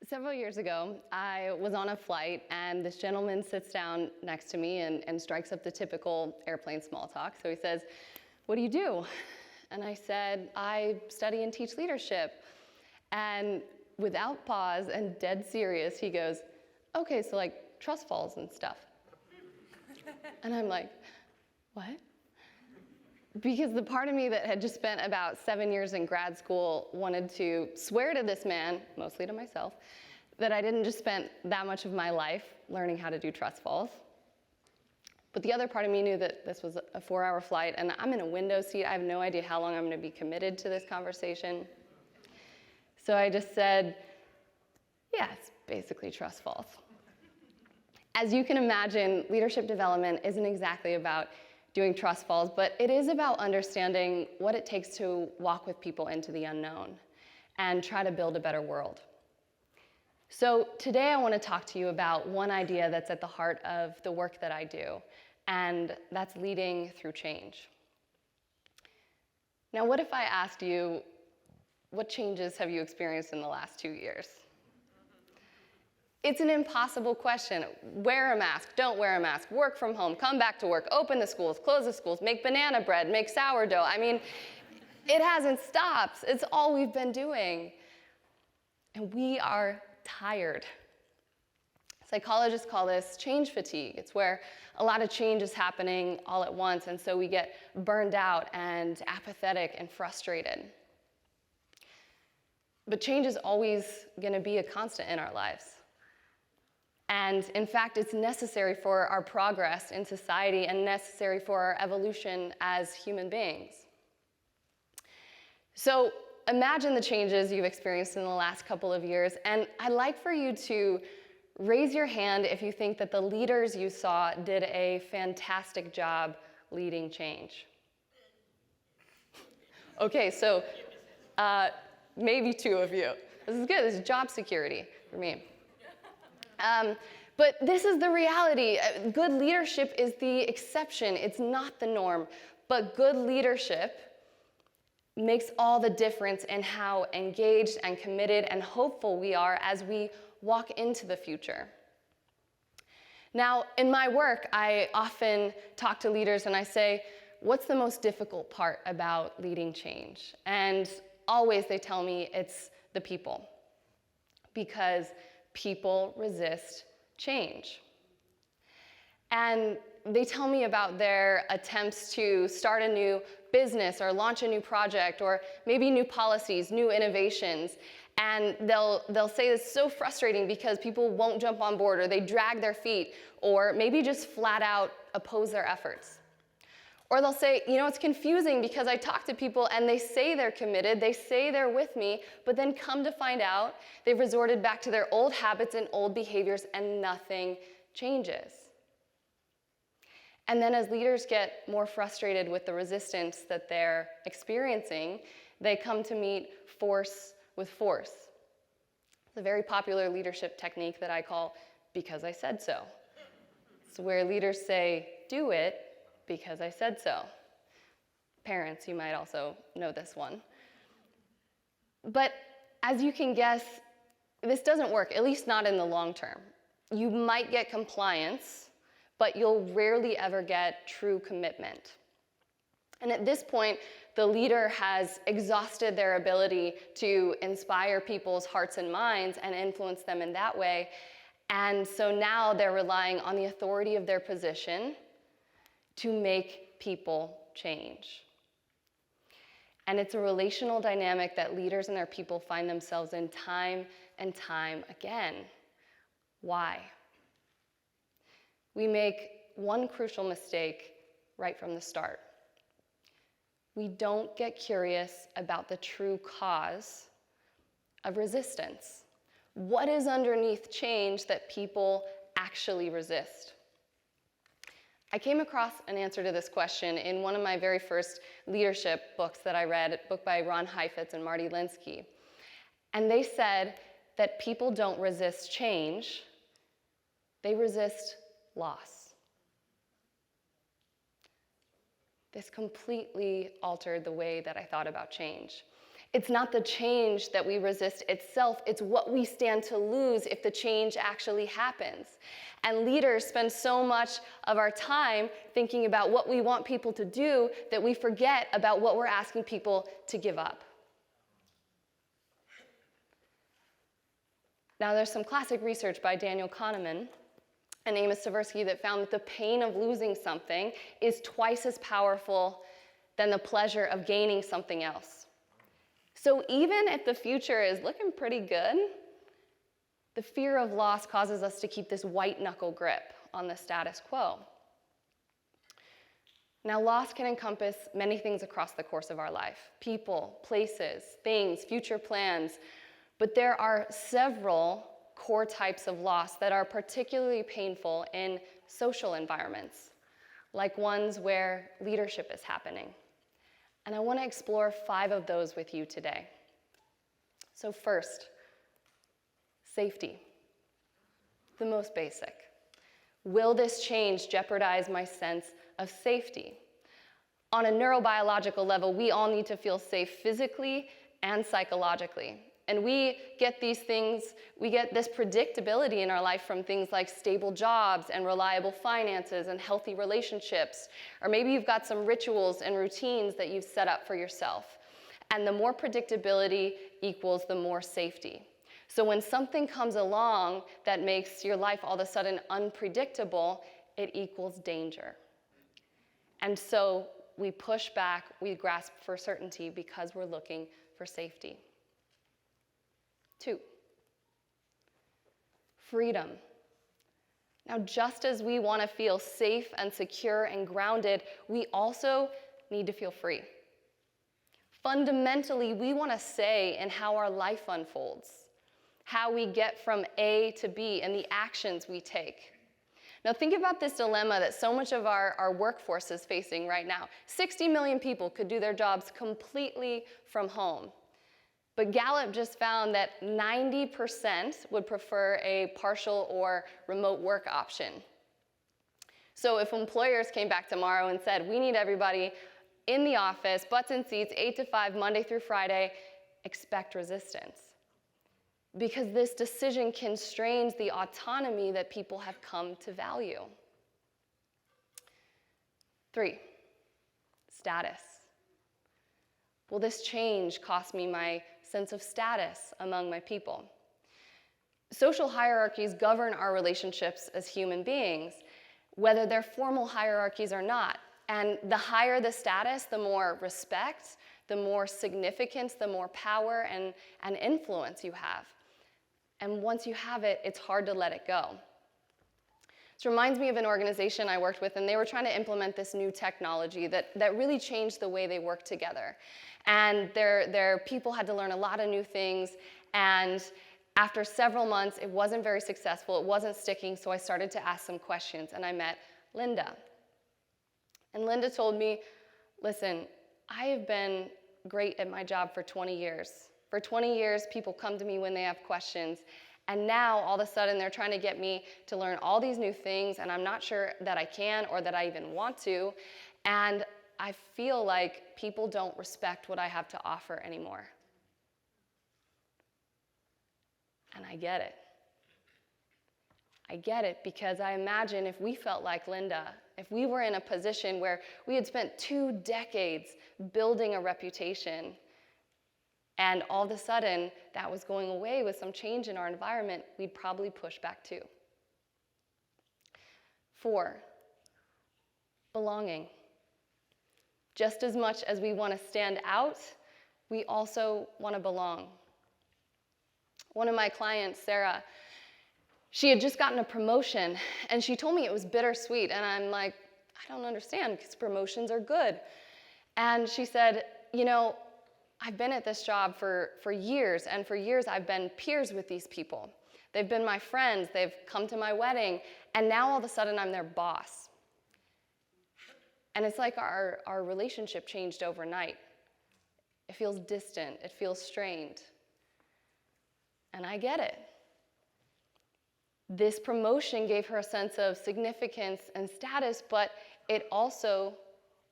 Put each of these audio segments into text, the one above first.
Several years ago, I was on a flight, and this gentleman sits down next to me and strikes up the typical airplane small talk. So he says, "What do you do?" And I said, "I study and teach leadership." And without pause and dead serious, he goes, "Okay, so like trust falls and stuff." And I'm like, "What?" Because the part of me that had just spent about 7 years in grad school wanted to swear to this man, mostly to myself, that I didn't just spend that much of my life learning how to do trust falls. But the other part of me knew that this was a 4-hour flight, and I'm in a window seat. I have no idea how long I'm going to be committed to this conversation. So I just said, "Yeah, it's basically trust falls." As you can imagine, leadership development isn't exactly about doing trust falls, but it is about understanding what it takes to walk with people into the unknown and try to build a better world. So today I want to talk to you about one idea that's at the heart of the work that I do, and that's leading through change. Now, what if I asked you, what changes have you experienced in the last 2 years? It's an impossible question. Wear a mask, don't wear a mask, work from home, come back to work, open the schools, close the schools, make banana bread, make sourdough. I mean, it hasn't stopped. It's all we've been doing. And we are tired. Psychologists call this change fatigue. It's where a lot of change is happening all at once, and so we get burned out and apathetic and frustrated. But change is always going to be a constant in our lives. And in fact, it's necessary for our progress in society and necessary for our evolution as human beings. So imagine the changes you've experienced in the last couple of years, and I'd like for you to raise your hand if you think that the leaders you saw did a fantastic job leading change. Okay, so maybe 2 of you. This is good. This is job security for me. But this is the reality. Good leadership is the exception. It's not the norm. But good leadership makes all the difference in how engaged and committed and hopeful we are as we walk into the future. Now, in my work, I often talk to leaders and I say, "What's the most difficult part about leading change?" And always they tell me it's the people, because people resist change. And they tell me about their attempts to start a new business or launch a new project or maybe new policies, new innovations. And they'll say it's so frustrating because people won't jump on board, or they drag their feet, or maybe just flat out oppose their efforts. Or they'll say, "It's confusing because I talk to people and they say they're committed, they say they're with me, but then come to find out they've resorted back to their old habits and old behaviors and nothing changes." And then as leaders get more frustrated with the resistance that they're experiencing, they come to meet force with force. It's a very popular leadership technique that I call "because I said so." It's where leaders say, "Do it because I said so." Parents, you might also know this one. But as you can guess, this doesn't work, at least not in the long term. You might get compliance, but you'll rarely ever get true commitment. And at this point, the leader has exhausted their ability to inspire people's hearts and minds and influence them in that way. And so now they're relying on the authority of their position to make people change. And it's a relational dynamic that leaders and their people find themselves in time and time again. Why? We make one crucial mistake right from the start. We don't get curious about the true cause of resistance. What is underneath change that people actually resist? I came across an answer to this question in one of my very first leadership books that I read, a book by Ron Heifetz and Marty Linsky. And they said that people don't resist change, they resist loss. This completely altered the way that I thought about change. It's not the change that we resist itself, it's what we stand to lose if the change actually happens. And leaders spend so much of our time thinking about what we want people to do that we forget about what we're asking people to give up. Now, there's some classic research by Daniel Kahneman and Amos Tversky that found that the pain of losing something is twice as powerful than the pleasure of gaining something else. So even if the future is looking pretty good, the fear of loss causes us to keep this white-knuckle grip on the status quo. Now, loss can encompass many things across the course of our life: people, places, things, future plans. But there are several core types of loss that are particularly painful in social environments, like ones where leadership is happening. And I want to explore 5 of those with you today. So first, safety, the most basic. Will this change jeopardize my sense of safety? On a neurobiological level, we all need to feel safe physically and psychologically. And we get these things, we get this predictability in our life from things like stable jobs and reliable finances and healthy relationships. Or maybe you've got some rituals and routines that you've set up for yourself. And the more predictability equals the more safety. So when something comes along that makes your life all of a sudden unpredictable, it equals danger. And so we push back, we grasp for certainty because we're looking for safety. 2, freedom. Now, just as we want to feel safe and secure and grounded, we also need to feel free. Fundamentally, we want a say in how our life unfolds, how we get from A to B, and the actions we take. Now, think about this dilemma that so much of our workforce is facing right now. 60 million people could do their jobs completely from home. But Gallup just found that 90% would prefer a partial or remote work option. So if employers came back tomorrow and said, we need everybody in the office, butts in seats, 8 to 5, Monday through Friday, expect resistance. Because this decision constrains the autonomy that people have come to value. 3, status. Will this change cost me my sense of status among my people? Social hierarchies govern our relationships as human beings, whether they're formal hierarchies or not. And the higher the status, the more respect, the more significance, the more power and influence you have. And once you have it, it's hard to let it go. This reminds me of an organization I worked with, and they were trying to implement this new technology that really changed the way they work together. And their people had to learn a lot of new things, and after several months, it wasn't very successful, it wasn't sticking, so I started to ask some questions, and I met Linda. And Linda told me, listen, I have been great at my job for 20 years. For 20 years, people come to me when they have questions, and now, all of a sudden, they're trying to get me to learn all these new things, and I'm not sure that I can or that I even want to, and I feel like people don't respect what I have to offer anymore. And I get it. I get it because I imagine if we felt like Linda, if we were in a position where we had spent 2 decades building a reputation, and all of a sudden that was going away with some change in our environment, we'd probably push back too. 4, belonging. Just as much as we want to stand out, we also want to belong. One of my clients, Sarah, she had just gotten a promotion, and she told me it was bittersweet, and I'm like, I don't understand, because promotions are good. And she said, you know, I've been at this job for years, and for years I've been peers with these people. They've been my friends, they've come to my wedding, and now all of a sudden I'm their boss. And it's like our relationship changed overnight. It feels distant, it feels strained. And I get it. This promotion gave her a sense of significance and status, but it also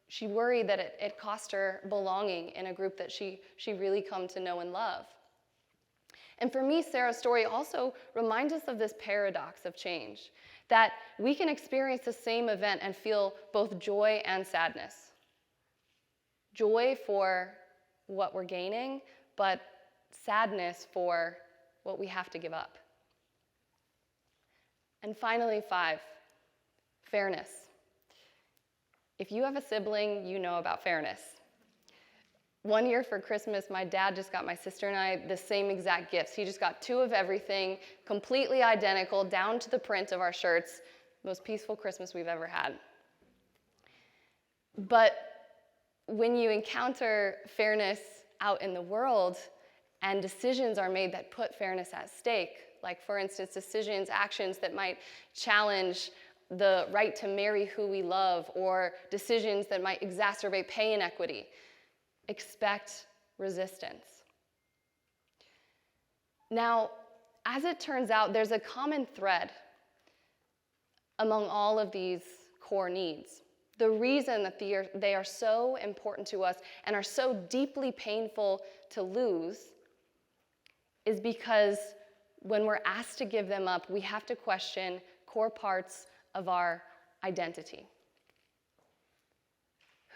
She worried that it cost her belonging in a group that she really come to know and love. And for me, Sarah's story also reminds us of this paradox of change, that we can experience the same event and feel both joy and sadness. Joy for what we're gaining, but sadness for what we have to give up. And finally, 5, fairness. If you have a sibling, you know about fairness. One year for Christmas, my dad just got my sister and I the same exact gifts. He just got 2 of everything, completely identical, down to the print of our shirts. Most peaceful Christmas we've ever had. But when you encounter fairness out in the world and decisions are made that put fairness at stake, like for instance, decisions, actions that might challenge the right to marry who we love, or decisions that might exacerbate pay inequity, expect resistance. Now, as it turns out, there's a common thread among all of these core needs. The reason that they are so important to us and are so deeply painful to lose is because when we're asked to give them up, we have to question core parts of our identity.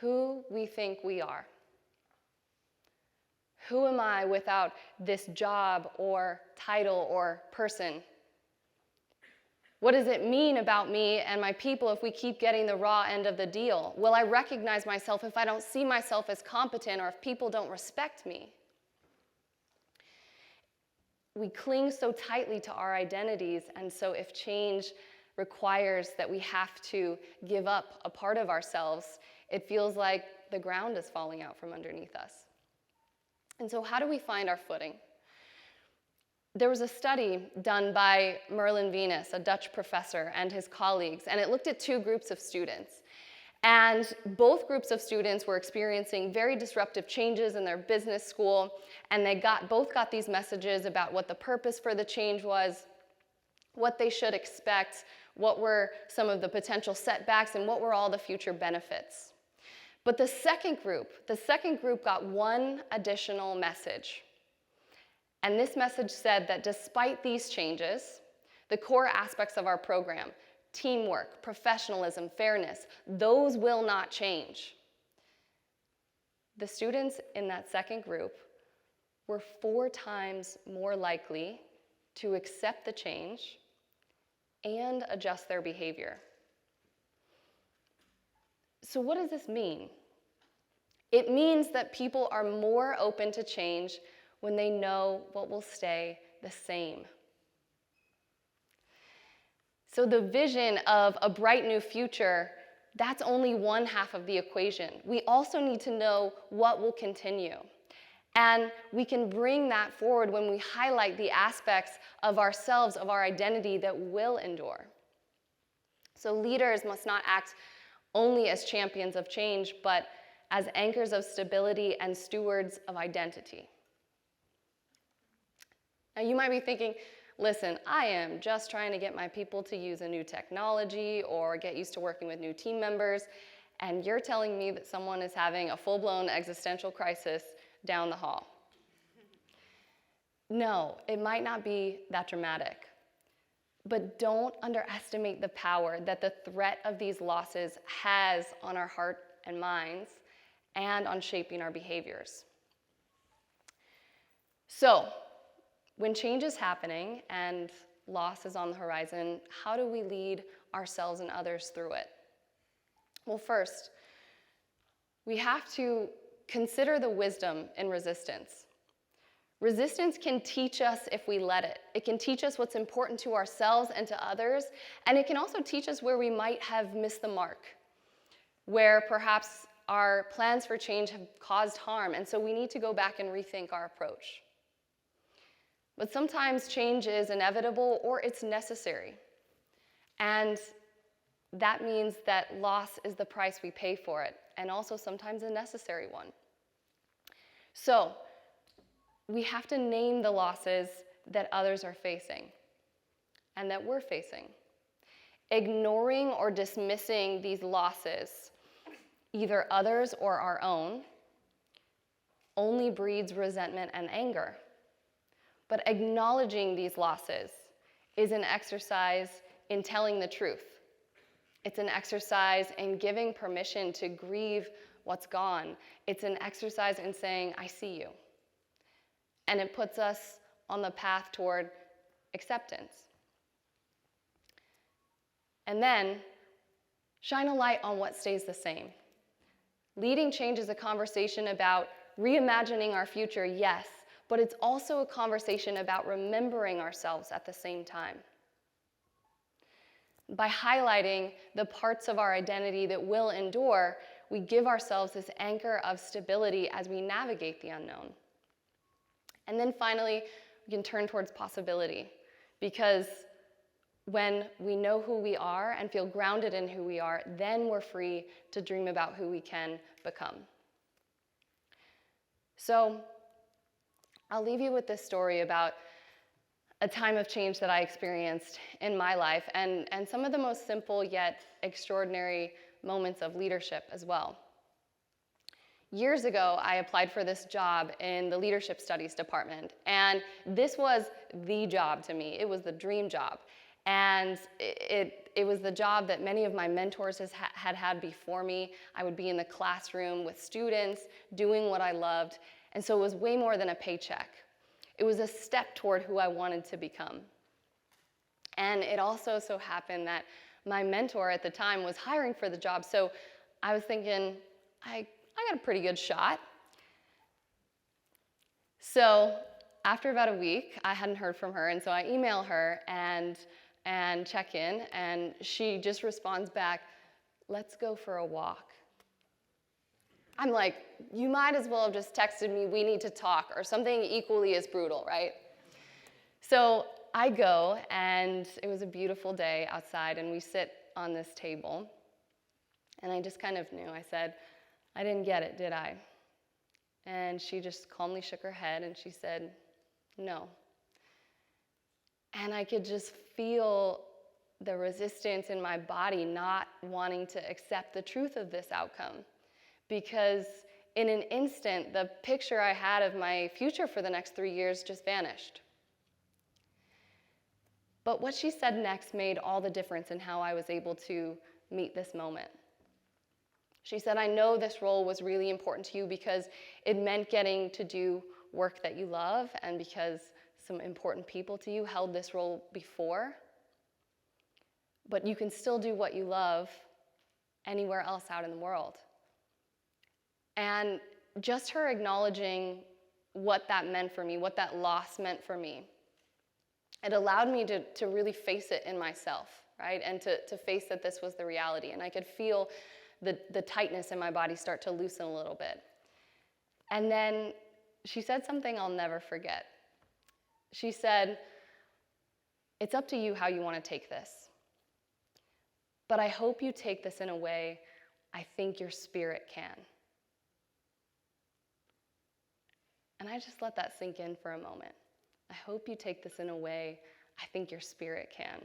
Who we think we are. Who am I without this job or title or person? What does it mean about me and my people if we keep getting the raw end of the deal? Will I recognize myself if I don't see myself as competent, or if people don't respect me? We cling so tightly to our identities, and so if change requires that we have to give up a part of ourselves, it feels like the ground is falling out from underneath us. And so how do we find our footing? There was a study done by Merlin Venus, a Dutch professor, and his colleagues, and it looked at 2 groups of students. And both groups of students were experiencing very disruptive changes in their business school, and they both got these messages about what the purpose for the change was, what they should expect, what were some of the potential setbacks, and what were all the future benefits. But the second group got one additional message. And this message said that despite these changes, the core aspects of our program, teamwork, professionalism, fairness, those will not change. The students in that second group were 4 times more likely to accept the change and adjust their behavior. So what does this mean? It means that people are more open to change when they know what will stay the same. So the vision of a bright new future, that's only one half of the equation. We also need to know what will continue. And we can bring that forward when we highlight the aspects of ourselves, of our identity that will endure. So leaders must not act only as champions of change, but as anchors of stability and stewards of identity. Now you might be thinking, listen, I am just trying to get my people to use a new technology or get used to working with new team members, and you're telling me that someone is having a full-blown existential crisis down the hall. No, it might not be that dramatic, but don't underestimate the power that the threat of these losses has on our heart and minds and on shaping our behaviors. So, when change is happening and loss is on the horizon, how do we lead ourselves and others through it? Well, first, we have to consider the wisdom in resistance. Resistance can teach us if we let it. It can teach us what's important to ourselves and to others, and it can also teach us where we might have missed the mark, where perhaps our plans for change have caused harm, and so we need to go back and rethink our approach. But sometimes change is inevitable or it's necessary. And that means that loss is the price we pay for it, and also sometimes a necessary one. So, we have to name the losses that others are facing and that we're facing. Ignoring or dismissing these losses either others or our own, only breeds resentment and anger. But acknowledging these losses is an exercise in telling the truth. It's an exercise in giving permission to grieve what's gone. It's an exercise in saying, I see you. And it puts us on the path toward acceptance. And then, shine a light on what stays the same. Leading change is a conversation about reimagining our future, yes, but it's also a conversation about remembering ourselves at the same time. By highlighting the parts of our identity that will endure, we give ourselves this anchor of stability as we navigate the unknown. And then finally, we can turn towards possibility, because when we know who we are and feel grounded in who we are, then we're free to dream about who we can become. So I'll leave you with this story about a time of change that I experienced in my life, and some of the most simple yet extraordinary moments of leadership as well. Years ago, I applied for this job in the leadership studies department, and this was the job to me. It was the dream job. And it was the job that many of my mentors had had before me. I would be in the classroom with students, doing what I loved, and so it was way more than a paycheck. It was a step toward who I wanted to become. And it also so happened that my mentor at the time was hiring for the job, so I was thinking, I got a pretty good shot. So after about a week, I hadn't heard from her, and so I email her and check in, and she just responds back, let's go for a walk. I'm like, you might as well have just texted me, we need to talk, or something equally as brutal, right? So I go, and it was a beautiful day outside, and we sit on this table, and I just kind of knew. I said, I didn't get it, did I? And she just calmly shook her head, and she said, no. And I could just feel the resistance in my body not wanting to accept the truth of this outcome. Because in an instant, the picture I had of my future for the next 3 years just vanished. But what she said next made all the difference in how I was able to meet this moment. She said, I know this role was really important to you because it meant getting to do work that you love, and because some important people to you held this role before. But you can still do what you love anywhere else out in the world. And just her acknowledging what that meant for me, what that loss meant for me, it allowed me to really face it in myself, right? And to face that this was the reality. And I could feel the tightness in my body start to loosen a little bit. And then she said something I'll never forget. She said, it's up to you how you want to take this. But I hope you take this in a way I think your spirit can. And I just let that sink in for a moment. I hope you take this in a way I think your spirit can.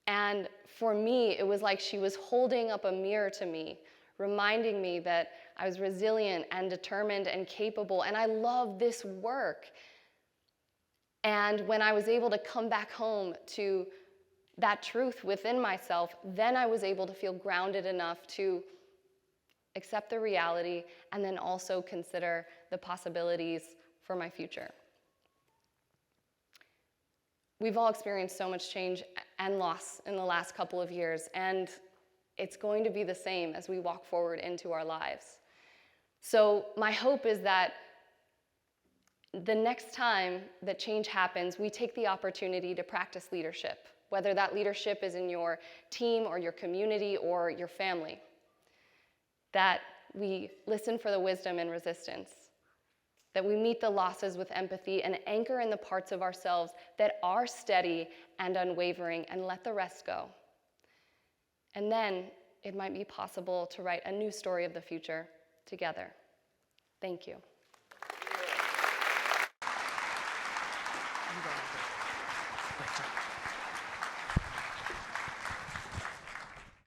And for me, it was like she was holding up a mirror to me, reminding me that I was resilient and determined and capable, and I love this work. And when I was able to come back home to that truth within myself, then I was able to feel grounded enough to accept the reality and then also consider the possibilities for my future. We've all experienced so much change and loss in the last couple of years, and it's going to be the same as we walk forward into our lives. So my hope is that the next time that change happens, we take the opportunity to practice leadership, whether that leadership is in your team or your community or your family. That we listen for the wisdom in resistance, that we meet the losses with empathy and anchor in the parts of ourselves that are steady and unwavering, and let the rest go. And then it might be possible to write a new story of the future together. Thank you.